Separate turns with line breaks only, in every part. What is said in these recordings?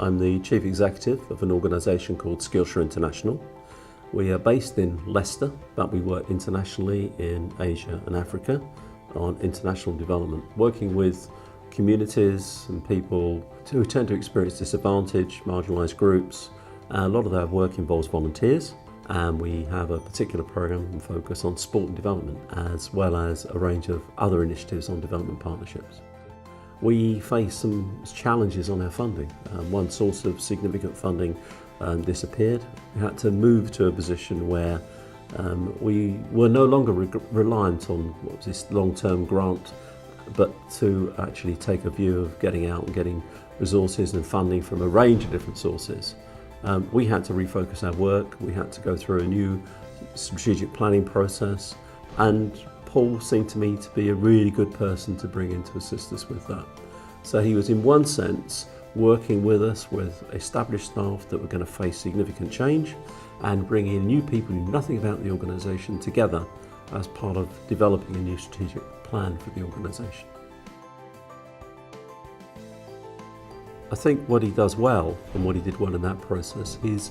I'm the Chief Executive of an organisation called Skillshare International. We are based in Leicester, but we work internationally in Asia and Africa on international development, working with communities and people who tend to experience disadvantage, marginalised groups. A lot of our work involves volunteers, and we have a particular programme and focus on sport and development, as well as a range of other initiatives on development partnerships. We face some challenges on our funding. One source of significant funding disappeared. We had to move to a position where we were no longer reliant on this long-term grant, but to actually take a view of getting out and getting resources and funding from a range of different sources. We had to refocus our work. We had to go through a new strategic planning process, and Paul seemed to me to be a really good person to bring in to assist us with that. So he was, in one sense, working with us with established staff that were going to face significant change, and bringing in new people who knew nothing about the organisation together as part of developing a new strategic plan for the organisation. I think what he does well, and what he did well in that process, is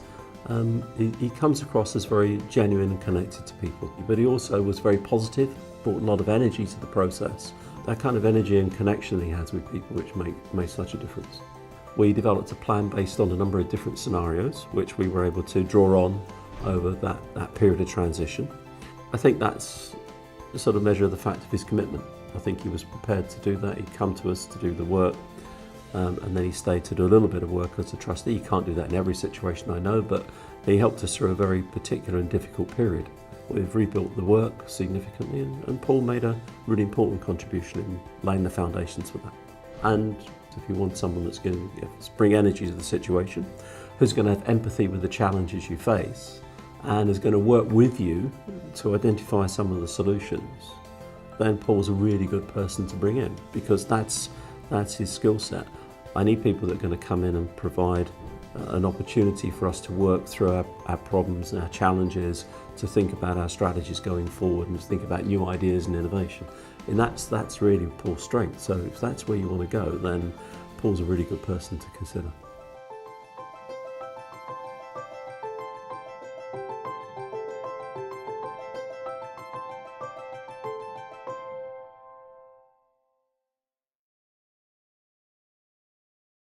he comes across as very genuine and connected to people, but he also was very positive, brought a lot of energy to the process. That kind of energy and connection that he has with people, which made such a difference. We developed a plan based on a number of different scenarios, which we were able to draw on over that period of transition. I think that's a sort of measure of the fact of his commitment. I think he was prepared to do that. He'd come to us to do the work, and then he stayed to do a little bit of work as a trustee. He can't do that in every situation, I know, but he helped us through a very particular and difficult period. We've rebuilt the work significantly, and Paul made a really important contribution in laying the foundations for that. And if you want someone that's going to bring energy to the situation, who's going to have empathy with the challenges you face, and is going to work with you to identify some of the solutions, then Paul's a really good person to bring in, because that's his skill set. I need people that are going to come in and provide an opportunity for us to work through our problems and our challenges, to think about our strategies going forward, and to think about new ideas and innovation. And that's really Paul's strength. So if that's where you want to go, then Paul's a really good person to consider.